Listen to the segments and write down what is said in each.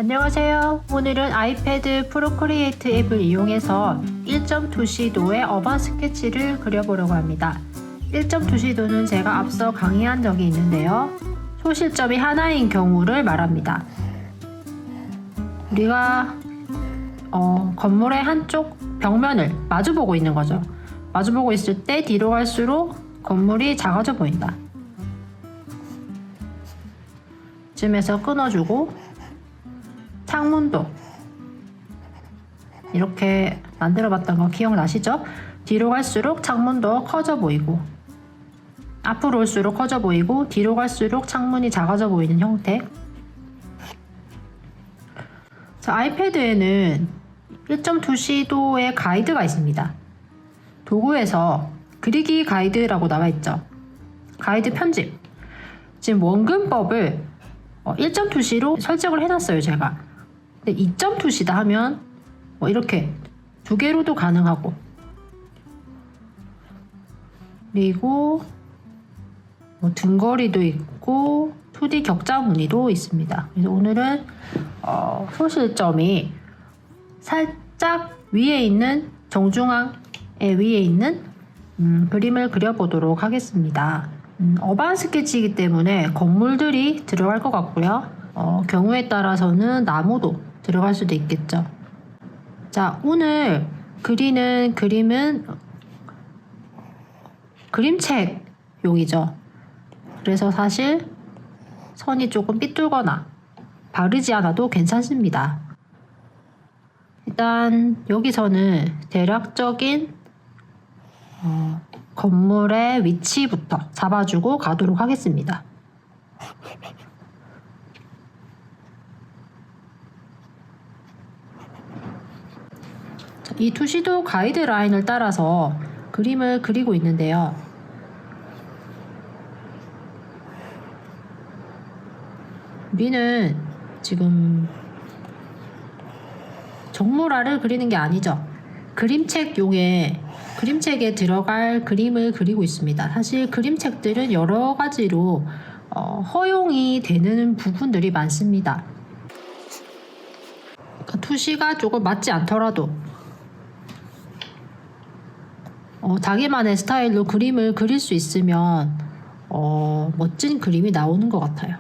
안녕하세요. 오늘은 아이패드 프로크리에이트 앱을 이용해서 1.2시도의 어반 스케치를 그려보려고 합니다. 1.2시도는 제가 앞서 강의한 적이 있는데요. 소실점이 하나인 경우를 말합니다. 우리가 건물의 한쪽 벽면을 마주보고 있는 거죠. 마주보고 있을 때 뒤로 갈수록 건물이 작아져 보인다. 쯤에서 끊어주고 창문도 이렇게 만들어 봤던 거 기억나시죠? 뒤로 갈수록 창문도 커져 보이고 앞으로 올수록 커져 보이고 뒤로 갈수록 창문이 작아져 보이는 형태. 자, 아이패드에는 1.2시도의 가이드가 있습니다. 도구에서 그리기 가이드라고 나와 있죠. 가이드 편집. 지금 원근법을 1.2시로 설정을 해놨어요, 제가. 근데 2.2시다 하면 이렇게 두 개로도 가능하고, 그리고 등거리도 있고 2D 격자 무늬도 있습니다. 그래서 오늘은 소실점이 살짝 위에 있는 정중앙에 위에 있는 그림을 그려보도록 하겠습니다. 어반 스케치이기 때문에 건물들이 들어갈 것 같고요. 경우에 따라서는 나무도 들어갈 수도 있겠죠. 자, 오늘 그리는 그림은 그림책용이죠. 그래서 사실 선이 조금 삐뚤거나 바르지 않아도 괜찮습니다. 일단 여기서는 대략적인 건물의 위치부터 잡아주고 가도록 하겠습니다. 이 투시도 가이드라인을 따라서 그림을 그리고 있는데요. 우리는 지금 정물화를 그리는 게 아니죠. 그림책에 들어갈 그림을 그리고 있습니다. 사실 그림책들은 여러 가지로 허용이 되는 부분들이 많습니다. 투시가 조금 맞지 않더라도 자기만의 스타일로 그림을 그릴 수 있으면 멋진 그림이 나오는 것 같아요.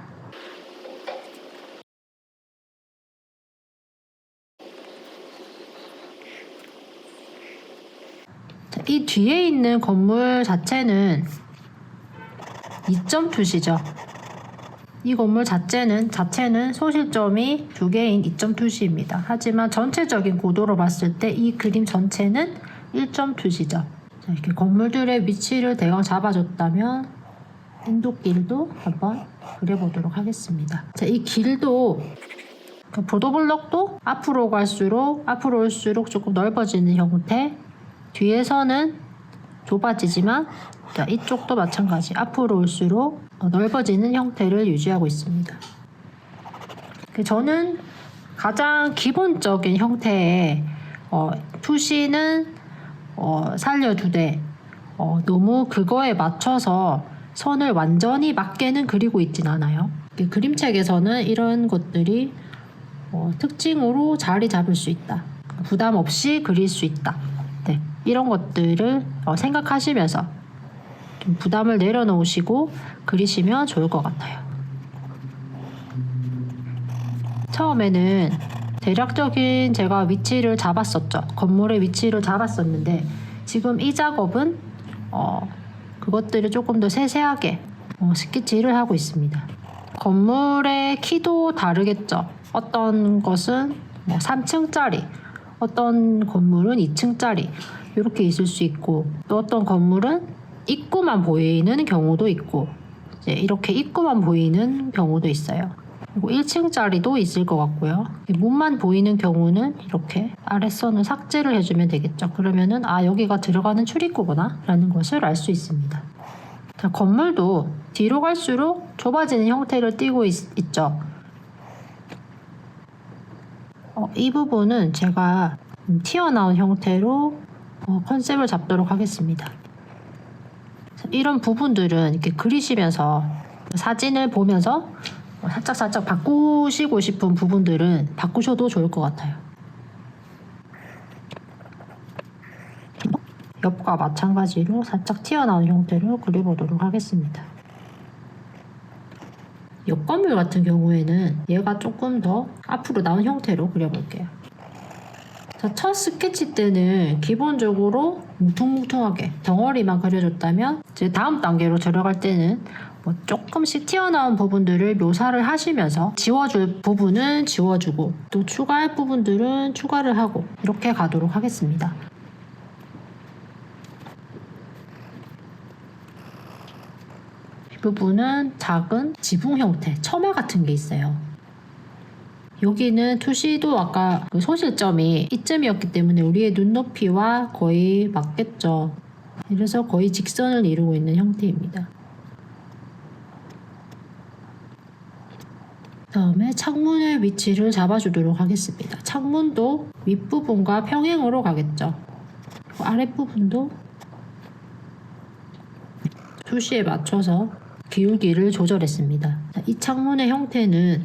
이 뒤에 있는 건물 자체는 2.2시죠. 이 건물 자체는 소실점이 2개인 2.2시입니다. 하지만 전체적인 고도로 봤을 때 이 그림 전체는 1.2시죠. 이렇게 건물들의 위치를 대강 잡아줬다면 인도길도 한번 그려보도록 하겠습니다. 자, 이 길도 보도블럭도 앞으로 올수록 조금 넓어지는 형태. 뒤에서는 좁아지지만 이쪽도 마찬가지 앞으로 올수록 넓어지는 형태를 유지하고 있습니다. 저는 가장 기본적인 형태의 투시는 살려두되 너무 그거에 맞춰서 선을 완전히 맞게는 그리고 있진 않아요. 그림책에서는 이런 것들이 특징으로 자리 잡을 수 있다. 부담 없이 그릴 수 있다. 네, 이런 것들을 생각하시면서 좀 부담을 내려놓으시고 그리시면 좋을 것 같아요. 처음에는 대략적인 제가 위치를 잡았었죠. 건물의 위치를 잡았었는데 지금 이 작업은 그것들을 조금 더 세세하게 스케치를 하고 있습니다. 건물의 키도 다르겠죠. 어떤 것은 3층짜리, 어떤 건물은 2층짜리 이렇게 있을 수 있고, 또 어떤 건물은 입구만 보이는 경우도 있고, 이제 이렇게 입구만 보이는 경우도 있어요. 그리고 1층짜리도 있을 것 같고요. 문만 보이는 경우는 이렇게 아랫선을 삭제를 해주면 되겠죠. 그러면은 여기가 들어가는 출입구구나 라는 것을 알 수 있습니다. 자, 건물도 뒤로 갈수록 좁아지는 형태를 띠고 있죠. 이 부분은 제가 튀어나온 형태로 컨셉을 잡도록 하겠습니다. 이런 부분들은 이렇게 그리시면서 사진을 보면서 살짝 바꾸시고 싶은 부분들은 바꾸셔도 좋을 것 같아요. 옆과 마찬가지로 살짝 튀어나온 형태로 그려보도록 하겠습니다. 옆 건물 같은 경우에는 얘가 조금 더 앞으로 나온 형태로 그려볼게요. 자, 첫 스케치 때는 기본적으로 뭉퉁뭉퉁하게 덩어리만 그려줬다면 이제 다음 단계로 들어갈 때는 뭐 조금씩 튀어나온 부분들을 묘사를 하시면서 지워줄 부분은 지워주고 또 추가할 부분들은 추가를 하고 이렇게 가도록 하겠습니다. 이 부분은 작은 지붕 형태, 처마 같은 게 있어요. 여기는 투시도 아까 그 소실점이 이쯤이었기 때문에 우리의 눈높이와 거의 맞겠죠. 그래서 거의 직선을 이루고 있는 형태입니다. 다음에 창문의 위치를 잡아주도록 하겠습니다. 창문도 윗부분과 평행으로 가겠죠. 아랫부분도 투시에 맞춰서 기울기를 조절했습니다. 이 창문의 형태는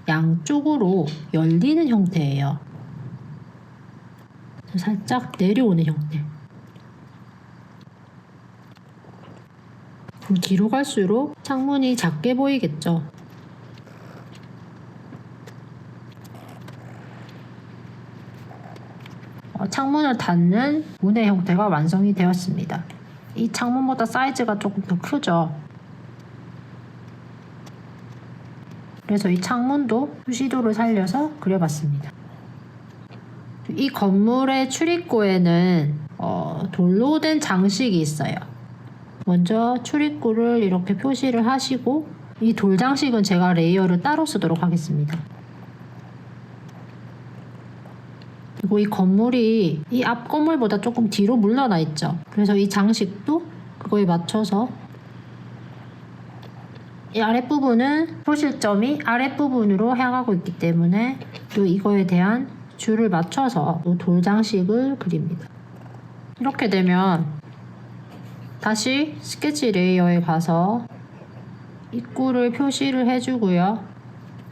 양쪽으로 열리는 형태예요. 살짝 내려오는 형태. 뒤로 갈수록 창문이 작게 보이겠죠. 창문을 닫는 문의 형태가 완성이 되었습니다. 이 창문보다 사이즈가 조금 더 크죠. 그래서 이 창문도 수시도를 살려서 그려봤습니다. 이 건물의 출입구에는 돌로 된 장식이 있어요. 먼저 출입구를 이렇게 표시를 하시고 이 돌 장식은 제가 레이어를 따로 쓰도록 하겠습니다. 그리고 이 건물이 이 앞 건물보다 조금 뒤로 물러나 있죠. 그래서 이 장식도 그거에 맞춰서 이 아랫부분은 표실점이 아랫부분으로 향하고 있기 때문에 또 이거에 대한 줄을 맞춰서 또 돌 장식을 그립니다. 이렇게 되면 다시 스케치 레이어에 가서 입구를 표시를 해주고요.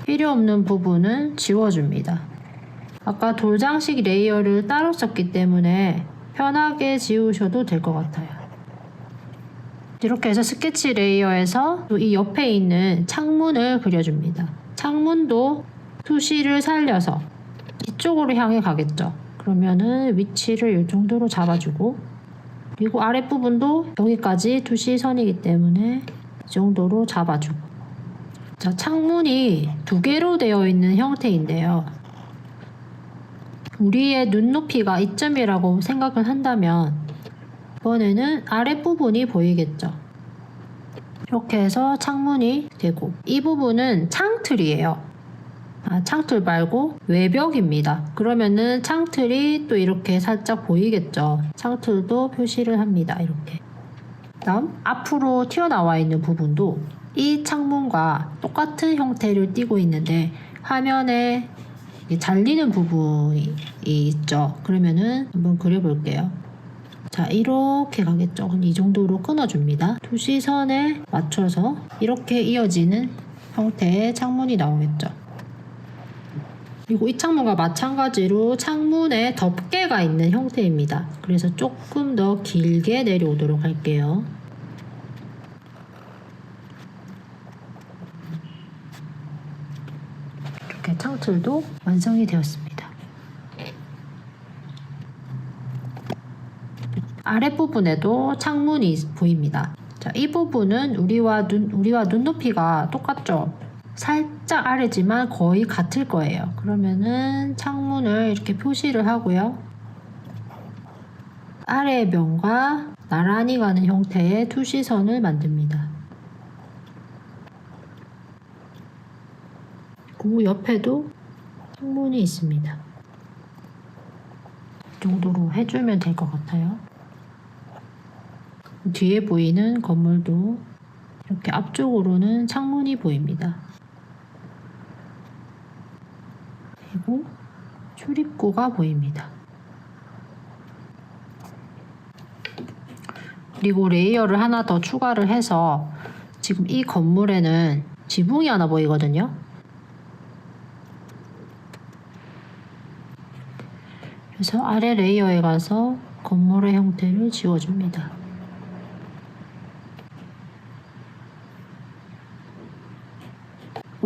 필요 없는 부분은 지워줍니다. 아까 돌 장식 레이어를 따로 썼기 때문에 편하게 지우셔도 될 것 같아요. 이렇게 해서 스케치 레이어에서 이 옆에 있는 창문을 그려줍니다. 창문도 투시를 살려서 이쪽으로 향해 가겠죠. 그러면은 위치를 이 정도로 잡아주고 그리고 아랫부분도 여기까지 투시선이기 때문에 이 정도로 잡아주고 자, 창문이 두 개로 되어 있는 형태인데요. 우리의 눈높이가 이점이라고 생각을 한다면 이번에는 아랫부분이 보이겠죠. 이렇게 해서 창문이 되고 이 부분은 창틀이에요. 창틀 말고 외벽입니다. 그러면은 창틀이 또 이렇게 살짝 보이겠죠. 창틀도 표시를 합니다. 이렇게. 다음 앞으로 튀어나와 있는 부분도 이 창문과 똑같은 형태를 띠고 있는데 화면에 잘리는 부분이 있죠. 그러면은 한번 그려볼게요. 자, 이렇게 가겠죠. 이 정도로 끊어줍니다. 투시선에 맞춰서 이렇게 이어지는 형태의 창문이 나오겠죠. 그리고 이 창문과 마찬가지로 창문에 덮개가 있는 형태입니다. 그래서 조금 더 길게 내려오도록 할게요. 이렇게 창틀도 완성이 되었습니다. 아랫부분에도 창문이 보입니다. 자, 이 부분은 우리와 눈높이가 똑같죠? 살짝 아래지만 거의 같을 거예요. 그러면은 창문을 이렇게 표시를 하고요. 아래의 면과 나란히 가는 형태의 투시선을 만듭니다. 그 옆에도 창문이 있습니다. 이 정도로 해주면 될 것 같아요. 뒤에 보이는 건물도 이렇게 앞쪽으로는 창문이 보입니다. 그리고 출입구가 보입니다. 그리고 레이어를 하나 더 추가를 해서 지금 이 건물에는 지붕이 하나 보이거든요. 그래서 아래 레이어에 가서 건물의 형태를 지워줍니다.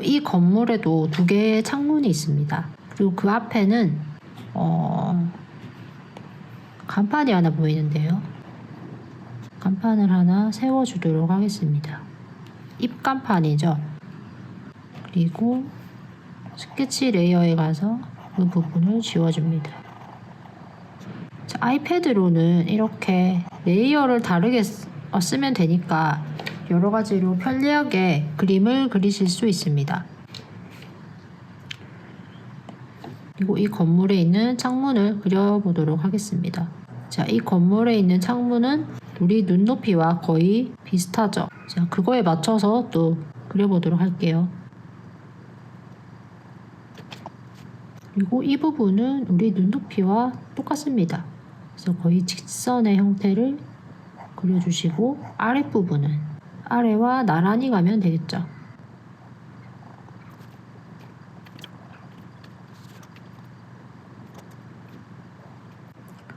이 건물에도 2개의 창문이 있습니다. 그리고 그 앞에는 간판이 하나 보이는데요. 간판을 하나 세워주도록 하겠습니다. 입간판이죠. 그리고 스케치 레이어에 가서 그 부분을 지워줍니다. 자, 아이패드로는 이렇게 레이어를 다르게 쓰면 되니까 여러가지로 편리하게 그림을 그리실 수 있습니다. 그리고 이 건물에 있는 창문을 그려보도록 하겠습니다. 자, 이 건물에 있는 창문은 우리 눈높이와 거의 비슷하죠. 자, 그거에 맞춰서 또 그려보도록 할게요. 그리고 이 부분은 우리 눈높이와 똑같습니다. 그래서 거의 직선의 형태를 그려주시고 아랫부분은 아래와 나란히 가면 되겠죠.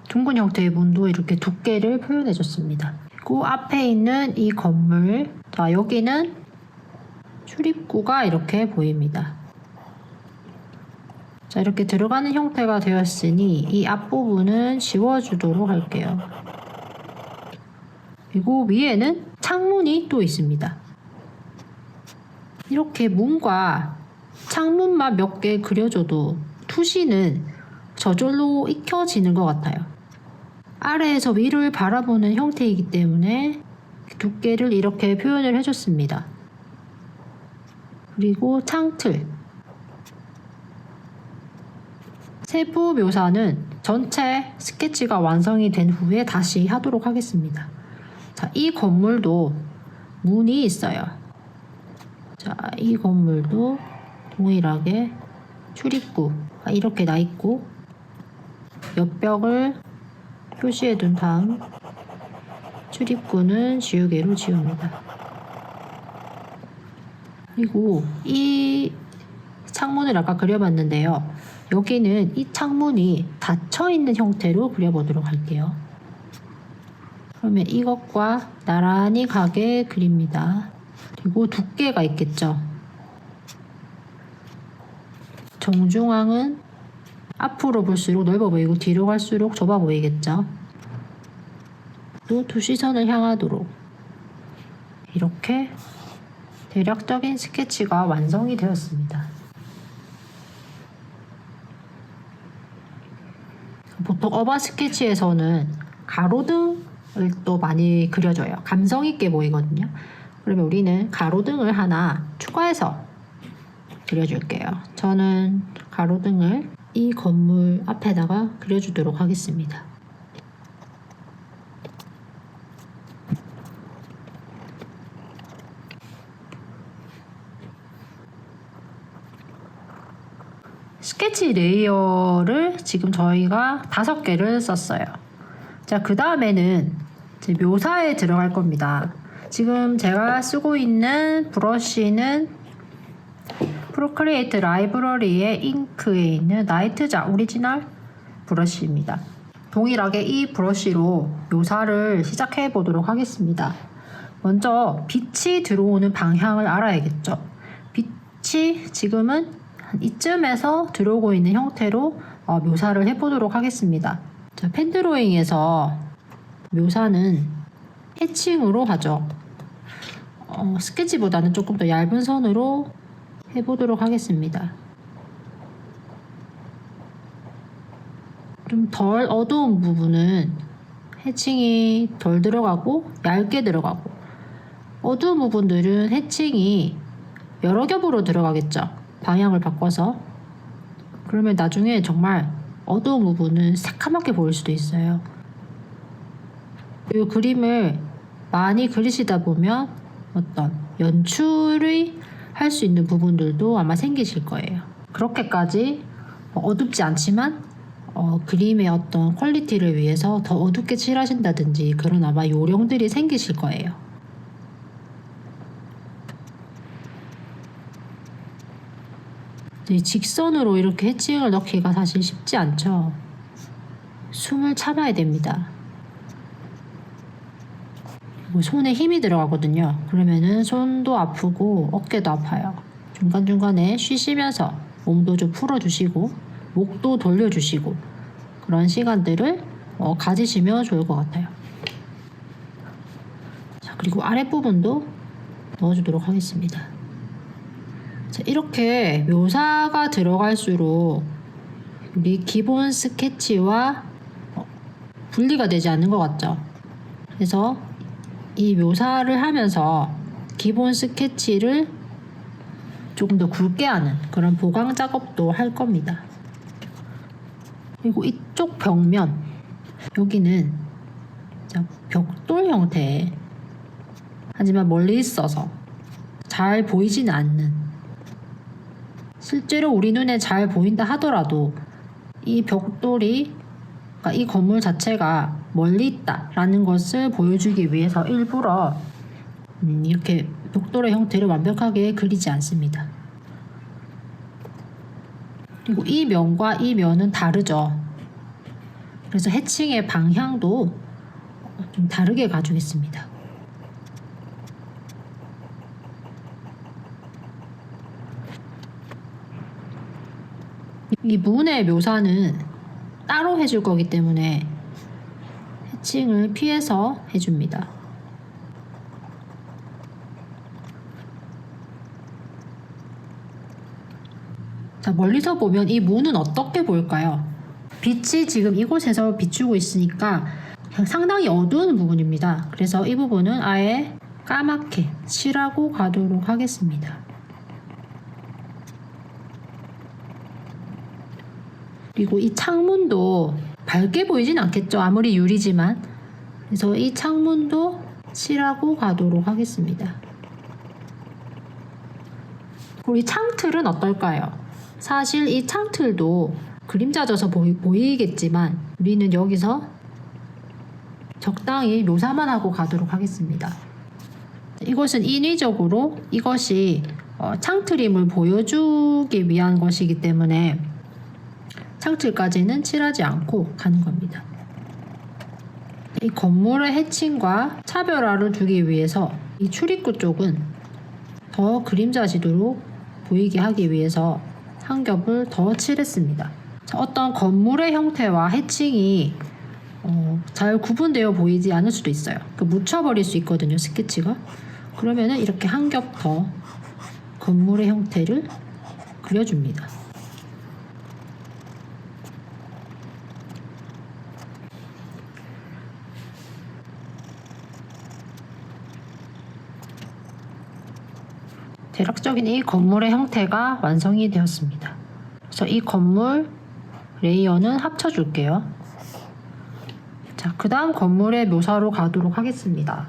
둥근 형태의 문도 이렇게 두께를 표현해줬습니다. 그리고 앞에 있는 이 건물, 자, 여기는 출입구가 이렇게 보입니다. 자, 이렇게 들어가는 형태가 되었으니 이 앞부분은 지워주도록 할게요. 그리고 위에는 창문이 또 있습니다. 이렇게 문과 창문만 몇 개 그려줘도 투시는 저절로 익혀지는 것 같아요. 아래에서 위를 바라보는 형태이기 때문에 두께를 이렇게 표현을 해줬습니다. 그리고 창틀. 세부 묘사는 전체 스케치가 완성이 된 후에 다시 하도록 하겠습니다. 자, 이 건물도 문이 있어요. 자, 이 건물도 동일하게 출입구가 이렇게 나 있고 옆벽을 표시해 둔 다음 출입구는 지우개로 지웁니다. 그리고 이 창문을 아까 그려봤는데요. 여기는 이 창문이 닫혀있는 형태로 그려보도록 할게요. 그러면 이것과 나란히 가게 그립니다. 그리고 두께가 있겠죠. 정중앙은 앞으로 볼수록 넓어 보이고 뒤로 갈수록 좁아 보이겠죠. 또 투시선을 향하도록 이렇게 대략적인 스케치가 완성이 되었습니다. 보통 어바 스케치에서는 가로등을 또 많이 그려줘요. 감성 있게 보이거든요. 그러면 우리는 가로등을 하나 추가해서 그려줄게요. 저는 가로등을 이 건물 앞에다가 그려주도록 하겠습니다. 스케치 레이어를 지금 저희가 5개를 썼어요. 자, 그 다음에는 이제 묘사에 들어갈 겁니다. 지금 제가 쓰고 있는 브러쉬는 프로크리에이트 라이브러리의 잉크에 있는 나이트자 오리지널 브러쉬입니다. 동일하게 이 브러쉬로 묘사를 시작해 보도록 하겠습니다. 먼저 빛이 들어오는 방향을 알아야겠죠. 빛이 지금은 이쯤에서 들어오고 있는 형태로 묘사를 해보도록 하겠습니다. 자, 펜드로잉에서 묘사는 해칭으로 하죠. 스케치보다는 조금 더 얇은 선으로 해보도록 하겠습니다. 좀 덜 어두운 부분은 해칭이 덜 들어가고 얇게 들어가고, 어두운 부분들은 해칭이 여러 겹으로 들어가겠죠. 방향을 바꿔서. 그러면 나중에 정말 어두운 부분은 새카맣게 보일 수도 있어요. 이 그림을 많이 그리시다 보면 어떤 연출을 할 수 있는 부분들도 아마 생기실 거예요. 그렇게까지 어둡지 않지만 그림의 어떤 퀄리티를 위해서 더 어둡게 칠하신다든지 그런 아마 요령들이 생기실 거예요. 이 직선으로 이렇게 해칭을 넣기가 사실 쉽지 않죠. 숨을 참아야 됩니다. 손에 힘이 들어가거든요. 그러면은 손도 아프고 어깨도 아파요. 중간중간에 쉬시면서 몸도 좀 풀어주시고 목도 돌려주시고 그런 시간들을 가지시면 좋을 것 같아요. 자, 그리고 아랫부분도 넣어주도록 하겠습니다. 자, 이렇게 묘사가 들어갈수록 우리 기본 스케치와 분리가 되지 않는 것 같죠? 그래서 이 묘사를 하면서 기본 스케치를 조금 더 굵게 하는 그런 보강 작업도 할 겁니다. 그리고 이쪽 벽면, 여기는 벽돌 형태의, 하지만 멀리 있어서 잘 보이지는 않는, 실제로 우리 눈에 잘 보인다 하더라도 이 벽돌이, 그러니까 이 건물 자체가 멀리 있다라는 것을 보여주기 위해서 일부러 이렇게 벽돌의 형태를 완벽하게 그리지 않습니다. 그리고 이 면과 이 면은 다르죠. 그래서 해칭의 방향도 좀 다르게 가주겠습니다. 이 문의 묘사는 따로 해줄 거기 때문에 해칭을 피해서 해줍니다. 자, 멀리서 보면 이 문은 어떻게 보일까요? 빛이 지금 이곳에서 비추고 있으니까 상당히 어두운 부분입니다. 그래서 이 부분은 아예 까맣게 칠하고 가도록 하겠습니다. 그리고 이 창문도 밝게 보이진 않겠죠. 아무리 유리지만. 그래서 이 창문도 칠하고 가도록 하겠습니다. 그리고 이 창틀은 어떨까요? 사실 이 창틀도 그림자져서 보이겠지만 우리는 여기서 적당히 묘사만 하고 가도록 하겠습니다. 이것은 인위적으로 이것이 창틀임을 보여주기 위한 것이기 때문에 창틀까지는 칠하지 않고 가는 겁니다. 이 건물의 해칭과 차별화를 두기 위해서 이 출입구 쪽은 더 그림자지도록 보이게 하기 위해서 한 겹을 더 칠했습니다. 자, 어떤 건물의 형태와 해칭이 잘 구분되어 보이지 않을 수도 있어요. 묻혀버릴 수 있거든요, 스케치가. 그러면은 이렇게 한 겹 더 건물의 형태를 그려줍니다. 대략적인 이 건물의 형태가 완성이 되었습니다. 그래서 이 건물 레이어는 합쳐줄게요. 자, 그 다음 건물의 묘사로 가도록 하겠습니다.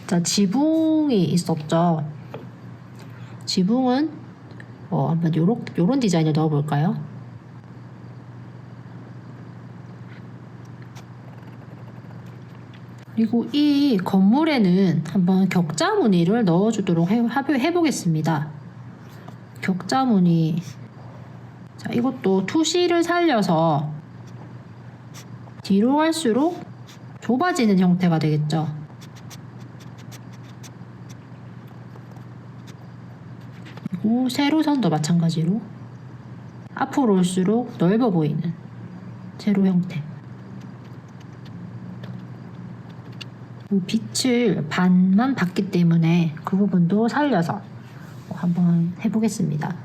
자, 지붕이 있었죠. 지붕은 한번 요런 디자인을 넣어볼까요? 그리고 이 건물에는 한번 격자 무늬를 넣어주도록 해보겠습니다. 격자 무늬. 자, 이것도 투시를 살려서 뒤로 갈수록 좁아지는 형태가 되겠죠. 그리고 세로선도 마찬가지로 앞으로 올수록 넓어 보이는 세로 형태. 빛을 반만 받기 때문에 그 부분도 살려서 한번 해보겠습니다.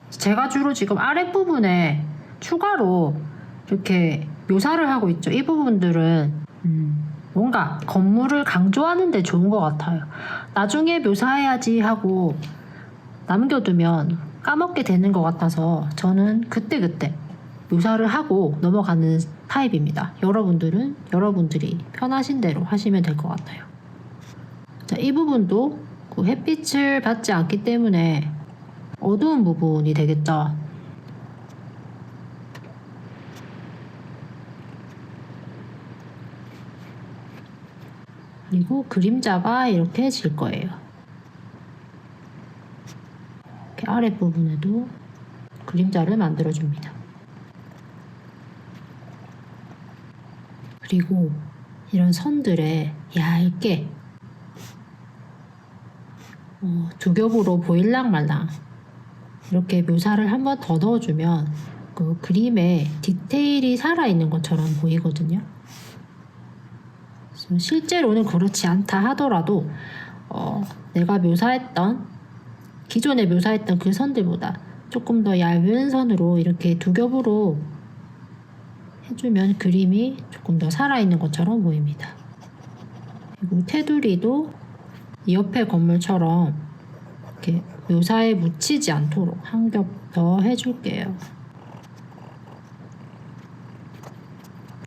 제가 주로 지금 아랫부분에 추가로 이렇게 묘사를 하고 있죠. 이 부분들은 뭔가 건물을 강조하는 데 좋은 것 같아요. 나중에 묘사해야지 하고 남겨두면 까먹게 되는 것 같아서 저는 그때그때 묘사를 하고 넘어가는 타입입니다. 여러분들은 여러분들이 편하신 대로 하시면 될 것 같아요. 자, 이 부분도 그 햇빛을 받지 않기 때문에 어두운 부분이 되겠죠. 그리고 그림자가 이렇게 질 거예요. 이렇게 아랫부분에도 그림자를 만들어줍니다. 그리고 이런 선들에 얇게 두 겹으로 보일랑말랑 이렇게 묘사를 한 번 더 넣어주면 그 그림에 디테일이 살아있는 것처럼 보이거든요. 그래서 실제로는 그렇지 않다 하더라도 내가 기존에 묘사했던 그 선들보다 조금 더 얇은 선으로 이렇게 두 겹으로 해주면 그림이 조금 더 살아있는 것처럼 보입니다. 그리고 테두리도 이 옆에 건물처럼 이렇게 묘사에 묻히지 않도록 한 겹 더 해줄게요.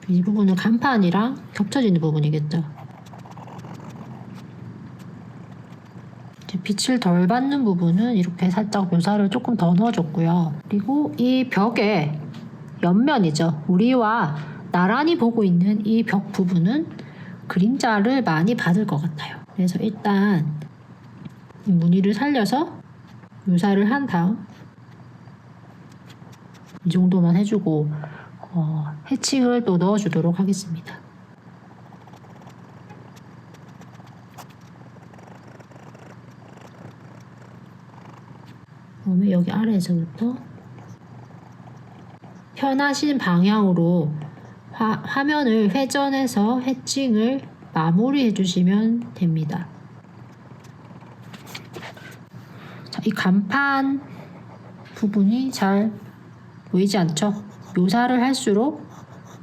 이 부분은 간판이랑 겹쳐지는 부분이겠죠. 이제 빛을 덜 받는 부분은 이렇게 살짝 묘사를 조금 더 넣어줬고요. 그리고 이 벽에 옆면이죠. 우리와 나란히 보고 있는 이 벽 부분은 그림자를 많이 받을 것 같아요. 그래서 일단 이 무늬를 살려서 묘사를 한 다음 이 정도만 해주고 해칭을 또 넣어주도록 하겠습니다. 그다음에 여기 아래에서부터 편하신 방향으로 화면을 회전해서 해칭을 마무리해 주시면 됩니다. 자, 이 간판 부분이 잘 보이지 않죠? 묘사를 할수록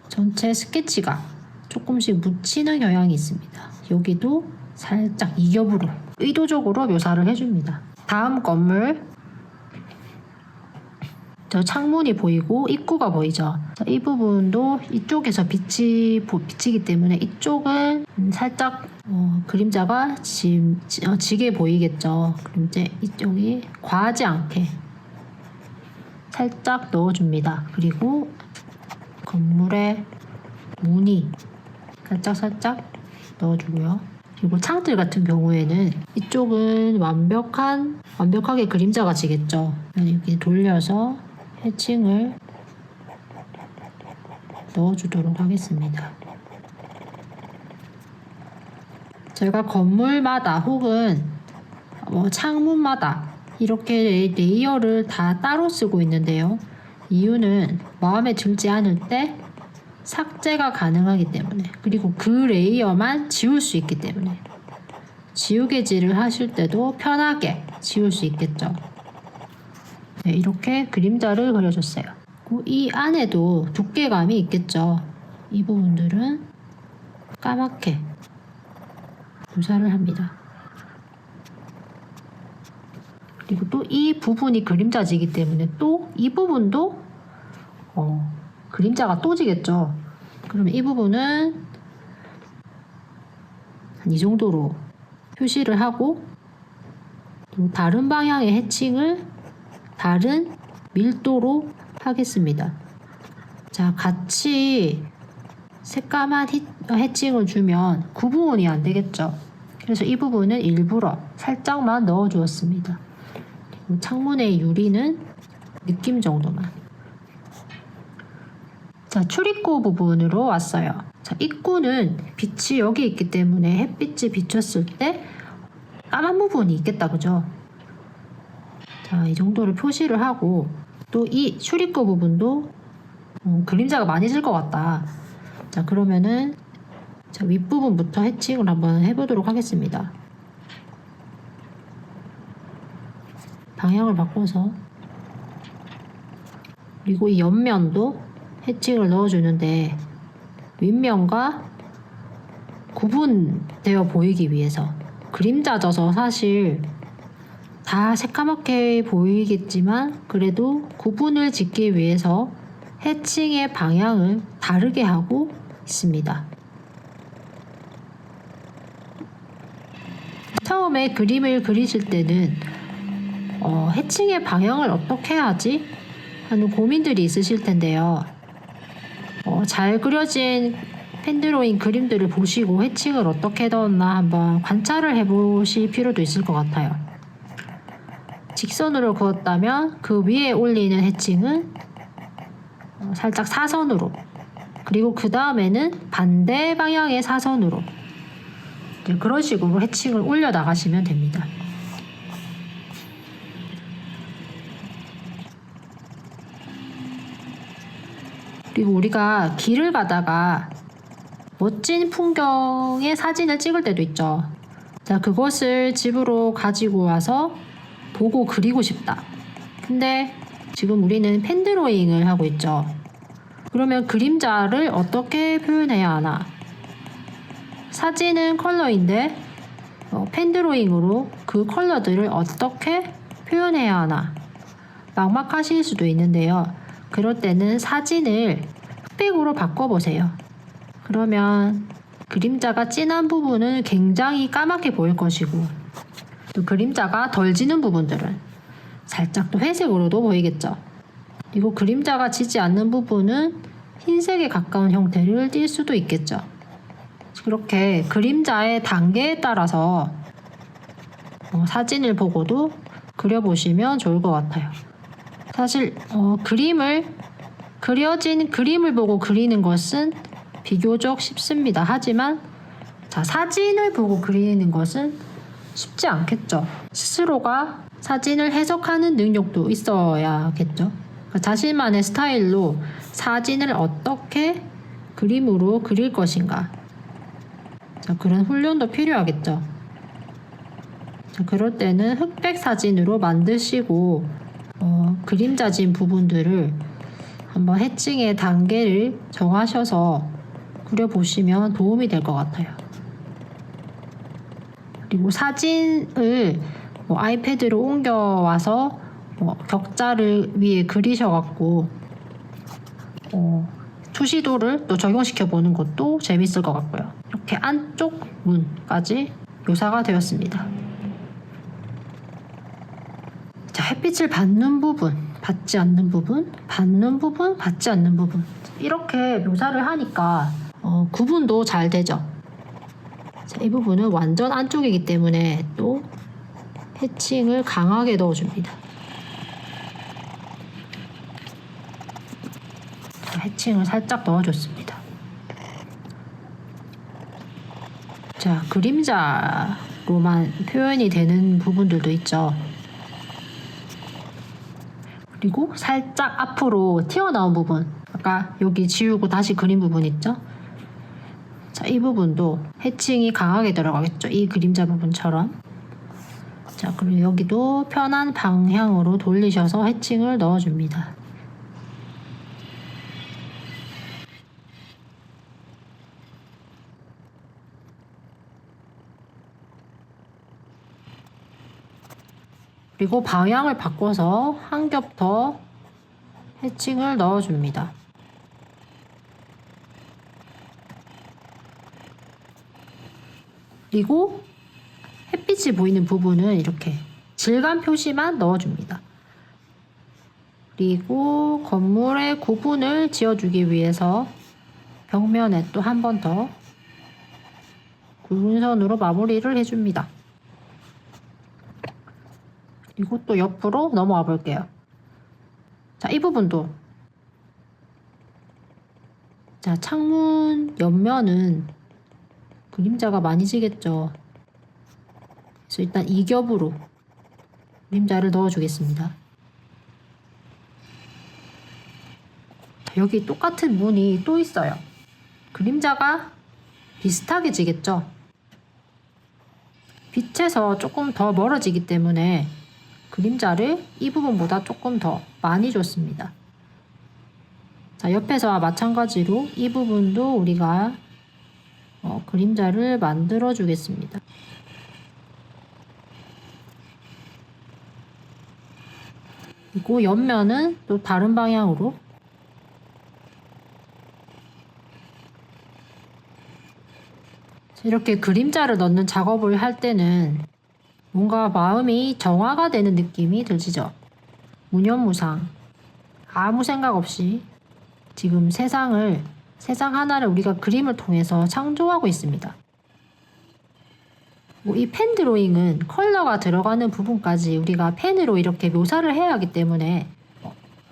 전체 스케치가 조금씩 묻히는 경향이 있습니다. 여기도 살짝 이겹으로 의도적으로 묘사를 해줍니다. 다음 건물, 저 창문이 보이고 입구가 보이죠? 이 부분도 이쪽에서 빛이 비치기 때문에 이쪽은 살짝 그림자가 지게 보이겠죠. 그럼 이제 이쪽이 과하지 않게 살짝 넣어줍니다. 그리고 건물의 무늬 살짝 넣어주고요. 그리고 창들 같은 경우에는 이쪽은 완벽하게 그림자가 지겠죠. 이렇게 돌려서 해칭을 넣어주도록 하겠습니다. 제가 건물마다 혹은 창문마다 이렇게 레이어를 다 따로 쓰고 있는데요. 이유는 마음에 들지 않을 때 삭제가 가능하기 때문에, 그리고 그 레이어만 지울 수 있기 때문에 지우개질을 하실 때도 편하게 지울 수 있겠죠. 네, 이렇게 그림자를 그려줬어요. 그리고 이 안에도 두께감이 있겠죠. 이 부분들은 까맣게 묘사를 합니다. 그리고 또 이 부분이 그림자지기 때문에 또 이 부분도 그림자가 또 지겠죠. 그러면 이 부분은 한 이 정도로 표시를 하고 또 다른 방향의 해칭을 다른 밀도로 하겠습니다. 자, 같이 새까만 해칭을 주면 구분이 안 되겠죠. 그래서 이 부분은 일부러 살짝만 넣어 주었습니다. 창문의 유리는 느낌 정도만. 자, 출입구 부분으로 왔어요. 자, 입구는 빛이 여기 있기 때문에 햇빛이 비쳤을 때 까만 부분이 있겠다, 그죠? 자, 이 정도를 표시를 하고 또 이 출입구 부분도 그림자가 많이 질 것 같다. 자, 그러면은 자, 윗부분부터 해칭을 한번 해보도록 하겠습니다. 방향을 바꿔서, 그리고 이 옆면도 해칭을 넣어주는데 윗면과 구분되어 보이기 위해서, 그림자져서 사실 다 새까맣게 보이겠지만 그래도 구분을 짓기 위해서 해칭의 방향을 다르게 하고 있습니다. 처음에 그림을 그리실 때는 해칭의 방향을 어떻게 하지? 하는 고민들이 있으실 텐데요. 잘 그려진 펜드로잉 그림들을 보시고 해칭을 어떻게 넣었나 한번 관찰을 해보실 필요도 있을 것 같아요. 직선으로 그었다면 그 위에 올리는 해칭은 살짝 사선으로, 그리고 그 다음에는 반대 방향의 사선으로, 그런 식으로 해칭을 올려 나가시면 됩니다. 그리고 우리가 길을 가다가 멋진 풍경의 사진을 찍을 때도 있죠. 자, 그것을 집으로 가지고 와서 보고 그리고 싶다. 근데 지금 우리는 펜드로잉을 하고 있죠. 그러면 그림자를 어떻게 표현해야 하나? 사진은 컬러인데 펜드로잉으로 그 컬러들을 어떻게 표현해야 하나? 막막하실 수도 있는데요. 그럴 때는 사진을 흑백으로 바꿔보세요. 그러면 그림자가 진한 부분은 굉장히 까맣게 보일 것이고, 또 그림자가 덜 지는 부분들은 살짝 또 회색으로도 보이겠죠. 그리고 그림자가 지지 않는 부분은 흰색에 가까운 형태를 띌 수도 있겠죠. 그렇게 그림자의 단계에 따라서 사진을 보고도 그려보시면 좋을 것 같아요. 사실 그려진 그림을 보고 그리는 것은 비교적 쉽습니다. 하지만 사진을 보고 그리는 것은 쉽지 않겠죠. 스스로가 사진을 해석하는 능력도 있어야겠죠. 자신만의 스타일로 사진을 어떻게 그림으로 그릴 것인가, 그런 훈련도 필요하겠죠. 그럴 때는 흑백 사진으로 만드시고 그림자진 부분들을 한번 해칭의 단계를 정하셔서 그려보시면 도움이 될 것 같아요. 그리고 사진을 아이패드로 옮겨와서 격자를 위에 그리셔갖고 투시도를 또 적용시켜 보는 것도 재밌을 것 같고요. 이렇게 안쪽 문까지 묘사가 되었습니다. 자, 햇빛을 받는 부분, 받지 않는 부분, 받는 부분, 받지 않는 부분, 이렇게 묘사를 하니까 구분도 잘 되죠. 자, 이 부분은 완전 안쪽이기 때문에 또 해칭을 강하게 넣어줍니다. 자, 해칭을 살짝 넣어줬습니다. 자, 그림자로만 표현이 되는 부분들도 있죠. 그리고 살짝 앞으로 튀어나온 부분, 아까 여기 지우고 다시 그린 부분 있죠? 자, 이 부분도 해칭이 강하게 들어가겠죠. 이 그림자 부분처럼. 자, 그리고 여기도 편한 방향으로 돌리셔서 해칭을 넣어줍니다. 그리고 방향을 바꿔서 한 겹 더 해칭을 넣어줍니다. 그리고 햇빛이 보이는 부분은 이렇게 질감 표시만 넣어줍니다. 그리고 건물의 구분을 지어주기 위해서 벽면에 또 한 번 더 굵은 선으로 마무리를 해줍니다. 그리고 또 옆으로 넘어와 볼게요. 자, 이 부분도, 자, 창문 옆면은 그림자가 많이 지겠죠. 그래서 일단 2겹으로 그림자를 넣어주겠습니다. 여기 똑같은 문이 또 있어요. 그림자가 비슷하게 지겠죠. 빛에서 조금 더 멀어지기 때문에 그림자를 이 부분보다 조금 더 많이 줬습니다. 자, 옆에서와 마찬가지로 이 부분도 우리가 그림자를 만들어 주겠습니다. 그리고 옆면은 또 다른 방향으로 이렇게 그림자를 넣는 작업을 할 때는 뭔가 마음이 정화가 되는 느낌이 들지죠. 무념무상, 아무 생각 없이 지금 세상을 세상 하나를 우리가 그림을 통해서 창조하고 있습니다. 이 펜 드로잉은 컬러가 들어가는 부분까지 우리가 펜으로 이렇게 묘사를 해야 하기 때문에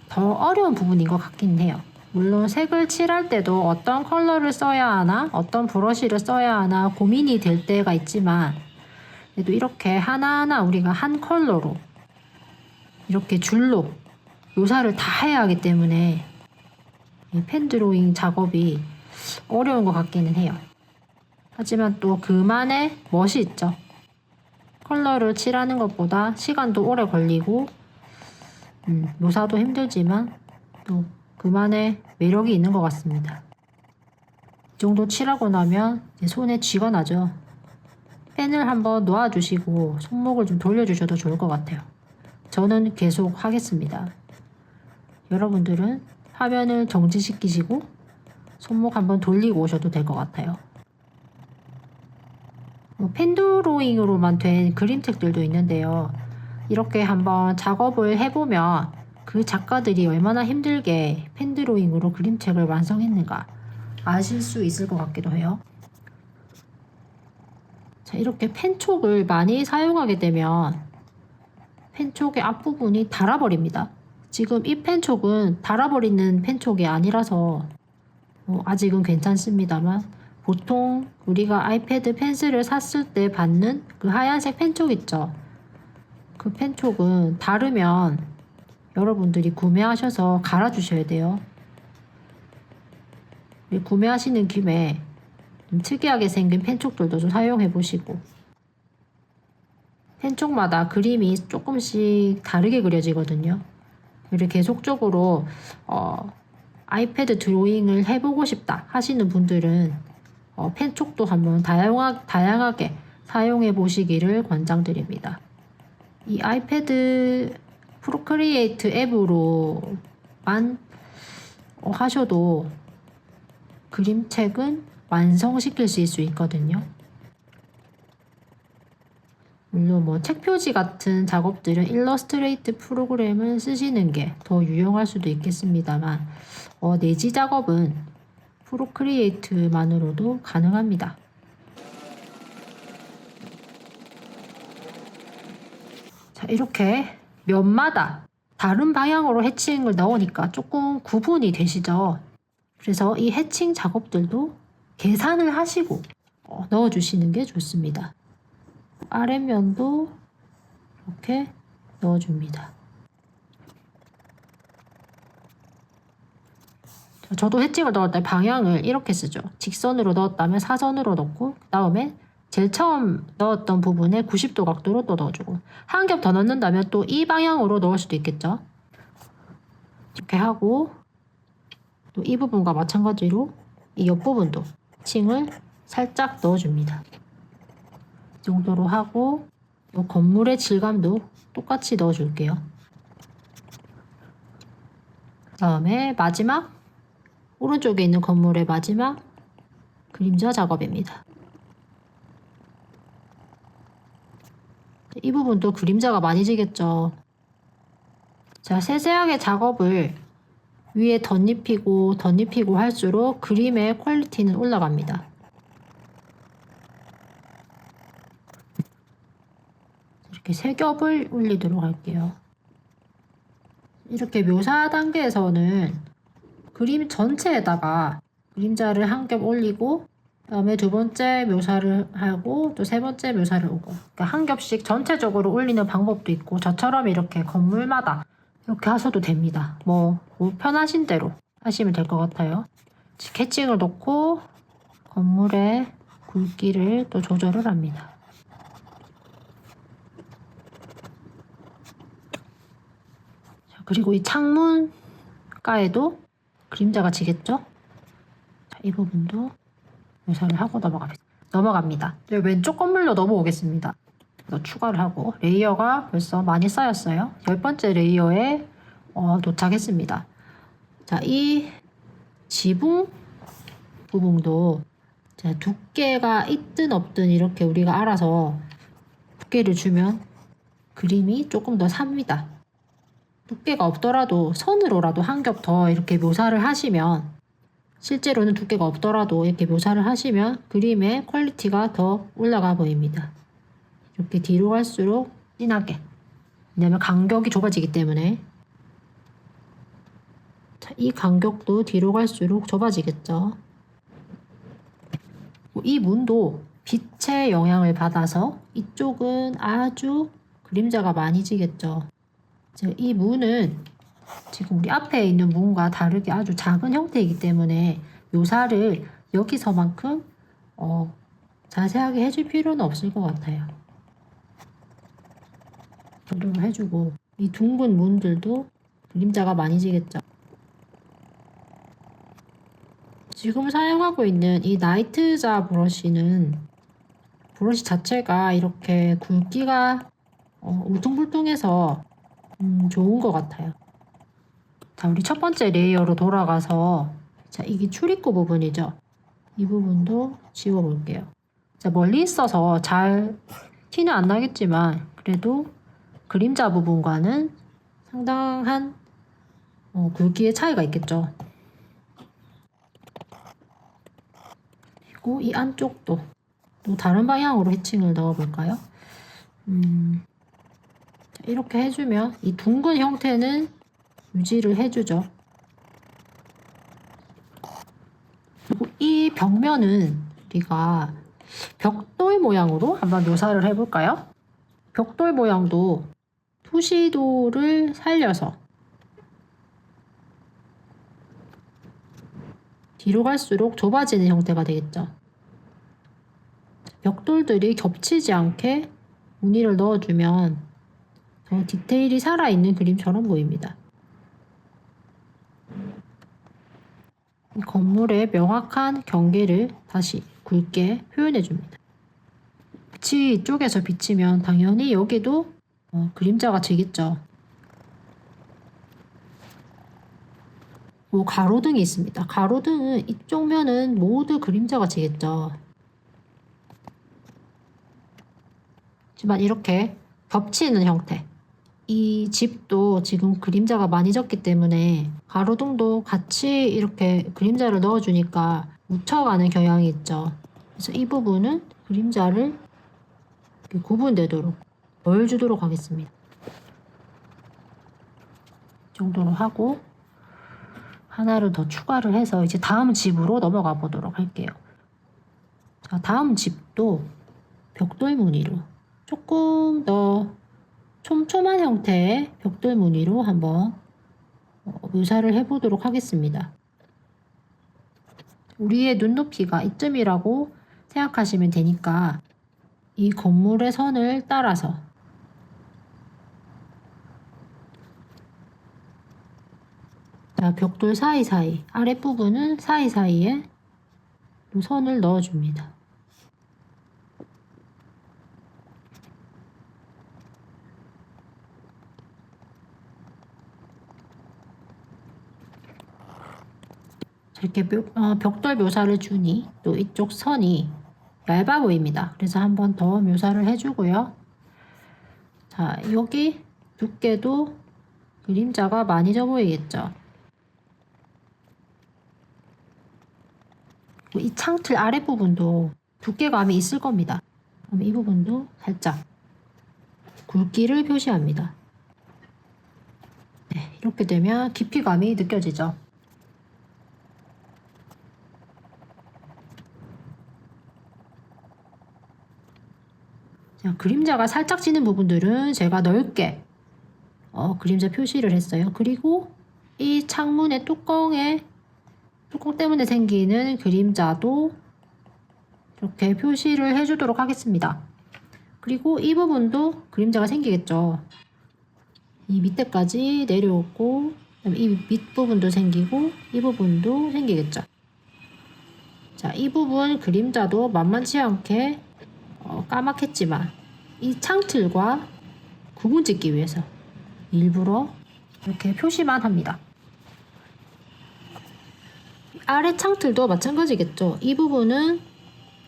더 어려운 부분인 것 같긴 해요. 물론 색을 칠할 때도 어떤 컬러를 써야 하나, 어떤 브러쉬를 써야 하나 고민이 될 때가 있지만, 그래도 이렇게 하나하나 우리가 한 컬러로 이렇게 줄로 묘사를 다 해야 하기 때문에 이 펜 드로잉 작업이 어려운 것 같기는 해요. 하지만 또 그만의 멋이 있죠. 컬러를 칠하는 것보다 시간도 오래 걸리고 묘사도 힘들지만 또 그만의 매력이 있는 것 같습니다. 이 정도 칠하고 나면 손에 쥐가 나죠. 펜을 한번 놓아주시고 손목을 좀 돌려주셔도 좋을 것 같아요. 저는 계속 하겠습니다. 여러분들은 화면을 정지시키시고 손목 한번 돌리고 오셔도 될 것 같아요. 펜 드로잉으로만 된 그림책들도 있는데요. 이렇게 한번 작업을 해보면 그 작가들이 얼마나 힘들게 펜 드로잉으로 그림책을 완성했는가 아실 수 있을 것 같기도 해요. 자, 이렇게 펜촉을 많이 사용하게 되면 펜촉의 앞부분이 닳아버립니다. 지금 이 펜촉은 닳아버리는 펜촉이 아니라서 아직은 괜찮습니다만, 보통 우리가 아이패드 펜슬을 샀을 때 받는 그 하얀색 펜촉 있죠. 그 펜촉은 닳으면 여러분들이 구매하셔서 갈아주셔야 돼요. 구매하시는 김에 좀 특이하게 생긴 펜촉들도 좀 사용해 보시고, 펜촉마다 그림이 조금씩 다르게 그려지거든요. 그리고 계속적으로 아이패드 드로잉을 해보고 싶다 하시는 분들은 펜촉도 한번 다양하게 사용해 보시기를 권장드립니다. 이 아이패드 프로크리에이트 앱으로만 하셔도 그림책은 완성시킬 수 있거든요. 물론 책 표지 같은 작업들은 일러스트레이트 프로그램을 쓰시는 게 더 유용할 수도 있겠습니다만, 내지 작업은 프로크리에이트만으로도 가능합니다. 자, 이렇게 면마다 다른 방향으로 해칭을 넣으니까 조금 구분이 되시죠? 그래서 이 해칭 작업들도 계산을 하시고 넣어주시는 게 좋습니다. 아랫면도 이렇게 넣어줍니다. 저도 해칭을 넣을 때 방향을 이렇게 쓰죠. 직선으로 넣었다면 사선으로 넣고, 그 다음에 제일 처음 넣었던 부분에 90도 각도로 또 넣어주고, 한 겹 더 넣는다면 또 이 방향으로 넣을 수도 있겠죠. 이렇게 하고, 또 이 부분과 마찬가지로 이 옆부분도 해칭을 살짝 넣어줍니다. 이 정도로 하고, 이 건물의 질감도 똑같이 넣어줄게요. 그 다음에 마지막 오른쪽에 있는 건물의 마지막 그림자 작업입니다. 이 부분도 그림자가 많이 지겠죠. 자, 세세하게 작업을 위에 덧입히고 할수록 그림의 퀄리티는 올라갑니다. 이렇게 세 겹을 올리도록 할게요. 이렇게 묘사 단계에서는 그림 전체에다가 그림자를 한 겹 올리고, 그다음에 두 번째 묘사를 하고 또 세 번째 묘사를 오고, 그러니까 한 겹씩 전체적으로 올리는 방법도 있고, 저처럼 이렇게 건물마다 이렇게 하셔도 됩니다. 뭐 편하신 대로 하시면 될 것 같아요. 스케칭을 넣고 건물의 굵기를 또 조절을 합니다. 자, 그리고 이 창문가에도 그림자가 지겠죠? 자, 이 부분도 묘사를 하고 넘어갑니다. 왼쪽 건물로 넘어오겠습니다. 그래서 추가를 하고, 레이어가 벌써 많이 쌓였어요. 10번째 레이어에 도착했습니다. 자, 이 지붕 부분도 두께가 있든 없든 이렇게 우리가 알아서 두께를 주면 그림이 조금 더 삽니다. 두께가 없더라도 선으로라도 한 겹 더 이렇게 묘사를 하시면 실제로는 두께가 없더라도 이렇게 묘사를 하시면 그림의 퀄리티가 더 올라가 보입니다. 이렇게 뒤로 갈수록 진하게. 왜냐면 간격이 좁아지기 때문에. 자, 이 간격도 뒤로 갈수록 좁아지겠죠. 이 문도 빛의 영향을 받아서 이쪽은 아주 그림자가 많이 지겠죠. 이 문은 지금 우리 앞에 있는 문과 다르게 아주 작은 형태이기 때문에 묘사를 여기서만큼 자세하게 해줄 필요는 없을 것 같아요. 조정을 해주고 이 둥근 문들도 그림자가 많이 지겠죠. 지금 사용하고 있는 이 나이트자 브러쉬는 브러쉬 자체가 이렇게 굵기가 울퉁불퉁해서 좋은 것 같아요. 자, 우리 첫 번째 레이어로 돌아가서 자, 이게 출입구 부분이죠. 이 부분도 지워볼게요. 자, 멀리 있어서 잘 티는 안 나겠지만 그래도 그림자 부분과는 상당한 굵기의 차이가 있겠죠. 그리고 이 안쪽도 또 다른 방향으로 해칭을 넣어볼까요? 이렇게 해주면 이 둥근 형태는 유지를 해주죠. 그리고 이 벽면은 우리가 벽돌 모양으로 한번 묘사를 해볼까요? 벽돌 모양도 투시도를 살려서 뒤로 갈수록 좁아지는 형태가 되겠죠. 벽돌들이 겹치지 않게 무늬를 넣어주면 더 디테일이 살아있는 그림처럼 보입니다. 이 건물의 명확한 경계를 다시 굵게 표현해줍니다. 빛이 이쪽에서 비치면 당연히 여기도 그림자가 지겠죠. 가로등이 있습니다. 가로등은 이쪽 면은 모두 그림자가 지겠죠. 하지만 이렇게 겹치는 형태. 이 집도 지금 그림자가 많이 졌기 때문에 가로등도 같이 이렇게 그림자를 넣어주니까 묻혀가는 경향이 있죠. 그래서 이 부분은 그림자를 구분되도록 넣어주도록 하겠습니다. 이 정도로 하고 하나를 더 추가를 해서 이제 다음 집으로 넘어가 보도록 할게요. 자, 다음 집도 벽돌 무늬로 조금 더 촘촘한 형태의 벽돌 무늬로 한번 묘사를 해보도록 하겠습니다. 우리의 눈높이가 이쯤이라고 생각하시면 되니까 이 건물의 선을 따라서 자, 벽돌 사이사이, 아랫부분은 사이사이에 선을 넣어줍니다. 이렇게 벽돌 묘사를 주니 또 이쪽 선이 얇아 보입니다. 그래서 한 번 더 묘사를 해주고요. 자, 여기 두께도 그림자가 많이 져 보이겠죠. 이 창틀 아랫부분도 두께감이 있을 겁니다. 그럼 이 부분도 살짝 굵기를 표시합니다. 네, 이렇게 되면 깊이감이 느껴지죠. 자, 그림자가 살짝 지는 부분들은 제가 넓게 그림자 표시를 했어요. 그리고 이 창문의 뚜껑 때문에 생기는 그림자도 이렇게 표시를 해주도록 하겠습니다. 그리고 이 부분도 그림자가 생기겠죠. 이 밑에까지 내려오고 이 밑부분도 생기고 이 부분도 생기겠죠. 자, 이 부분 그림자도 만만치 않게 까맣겠지만 이 창틀과 구분 짓기 위해서 일부러 이렇게 표시만 합니다. 아래 창틀도 마찬가지겠죠. 이 부분은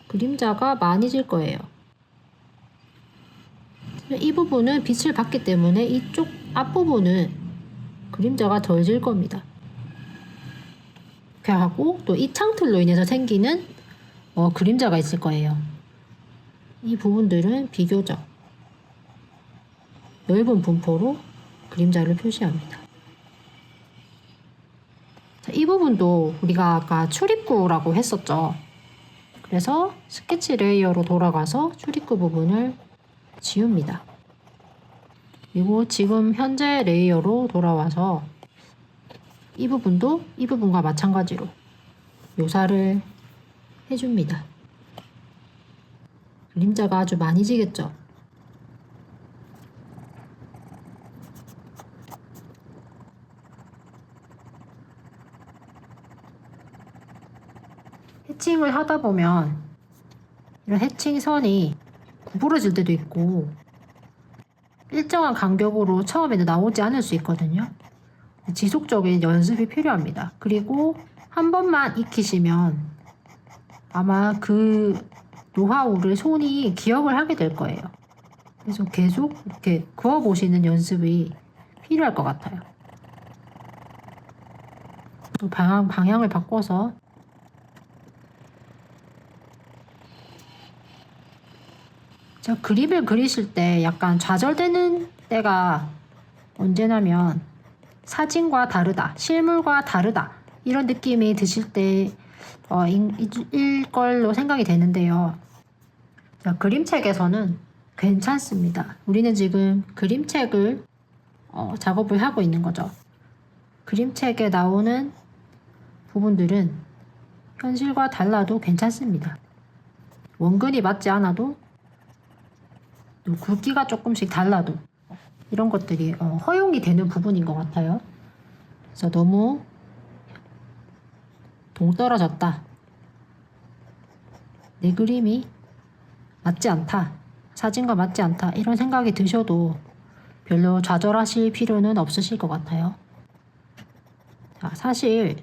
그림자가 많이 질 거예요. 이 부분은 빛을 받기 때문에 이쪽 앞부분은 그림자가 덜 질 겁니다. 이렇게 하고 또 이 창틀로 인해서 생기는 그림자가 있을 거예요. 이 부분들은 비교적 넓은 분포로 그림자를 표시합니다. 자, 이 부분도 우리가 아까 출입구라고 했었죠. 그래서 스케치 레이어로 돌아가서 출입구 부분을 지웁니다. 그리고 지금 현재 레이어로 돌아와서 이 부분도 이 부분과 마찬가지로 묘사를 해줍니다. 그림자가 아주 많이 지겠죠? 해칭을 하다 보면 이런 해칭선이 구부러질 때도 있고 일정한 간격으로 처음에는 나오지 않을 수 있거든요. 지속적인 연습이 필요합니다. 그리고 한 번만 익히시면 아마 그 노하우를 손이 기억을 하게 될 거예요. 그래서 계속 이렇게 그어보시는 연습이 필요할 것 같아요. 또 방향을 바꿔서 제가 그림을 그리실 때 약간 좌절되는 때가 언제냐면 사진과 다르다, 실물과 다르다 이런 느낌이 드실 때 일 걸로 생각이 되는데요. 자, 그림책에서는 괜찮습니다. 우리는 지금 그림책을 작업을 하고 있는 거죠. 그림책에 나오는 부분들은 현실과 달라도 괜찮습니다. 원근이 맞지 않아도 굵기가 조금씩 달라도 이런 것들이 허용이 되는 부분인 것 같아요. 그래서 너무 동떨어졌다, 내 그림이 맞지 않다, 사진과 맞지 않다 이런 생각이 드셔도 별로 좌절하실 필요는 없으실 것 같아요. 자, 사실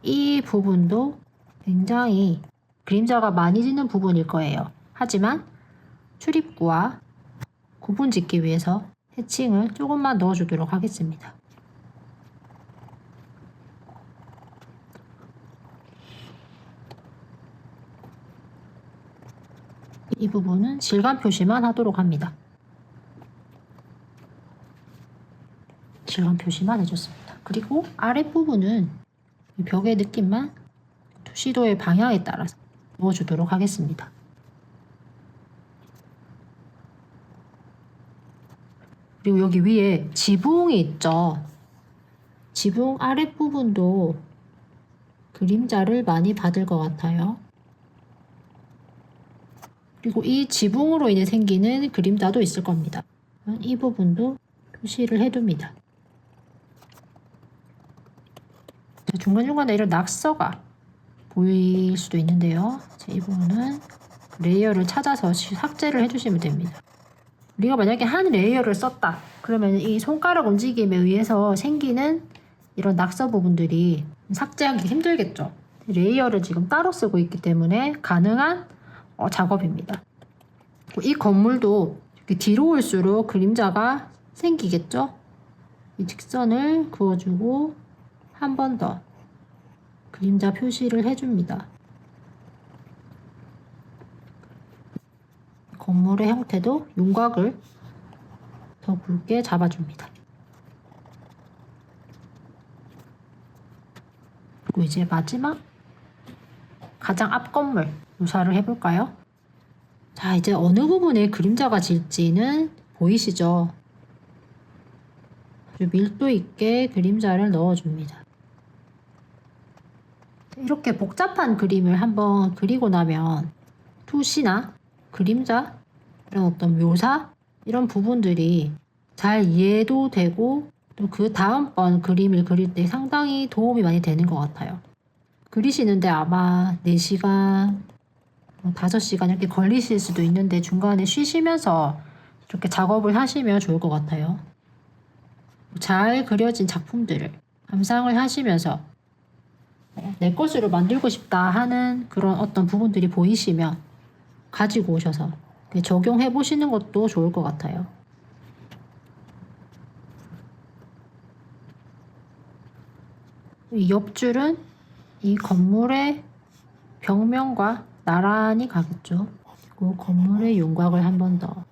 이 부분도 굉장히 그림자가 많이 지는 부분일 거예요. 하지만 출입구와 구분 짓기 위해서 해칭을 조금만 넣어주도록 하겠습니다. 이 부분은 질감 표시만 하도록 합니다. 질감 표시만 해줬습니다. 그리고 아랫부분은 벽의 느낌만 투시도의 방향에 따라서 넣어주도록 하겠습니다. 그리고 여기 위에 지붕이 있죠. 지붕 아랫부분도 그림자를 많이 받을 것 같아요. 그리고 이 지붕으로 인해 생기는 그림자도 있을 겁니다. 이 부분도 표시를 해둡니다. 중간중간에 이런 낙서가 보일 수도 있는데요. 이 부분은 레이어를 찾아서 삭제를 해주시면 됩니다. 우리가 만약에 한 레이어를 썼다 그러면 이 손가락 움직임에 의해서 생기는 이런 낙서 부분들이 삭제하기 힘들겠죠. 레이어를 지금 따로 쓰고 있기 때문에 가능한 작업입니다. 이 건물도 이렇게 뒤로 올수록 그림자가 생기겠죠. 이 직선을 그어주고 한 번 더 그림자 표시를 해줍니다. 건물의 형태도 윤곽을 더 굵게 잡아줍니다. 그리고 이제 마지막 가장 앞 건물 묘사를 해볼까요? 자, 이제 어느 부분에 그림자가 질지는 보이시죠? 아주 밀도 있게 그림자를 넣어줍니다. 이렇게 복잡한 그림을 한번 그리고 나면 투시나 그림자, 이런 어떤 묘사, 이런 부분들이 잘 이해도 되고 또 그 다음번 그림을 그릴 때 상당히 도움이 많이 되는 것 같아요. 그리시는데 아마 4시간, 5시간 이렇게 걸리실 수도 있는데 중간에 쉬시면서 이렇게 작업을 하시면 좋을 것 같아요. 잘 그려진 작품들을 감상을 하시면서 내 것으로 만들고 싶다 하는 그런 어떤 부분들이 보이시면 가지고 오셔서 적용해 보시는 것도 좋을 것 같아요. 이 옆줄은 이 건물의 벽면과 나란히 가겠죠. 그리고 건물의 윤곽을 한 번 더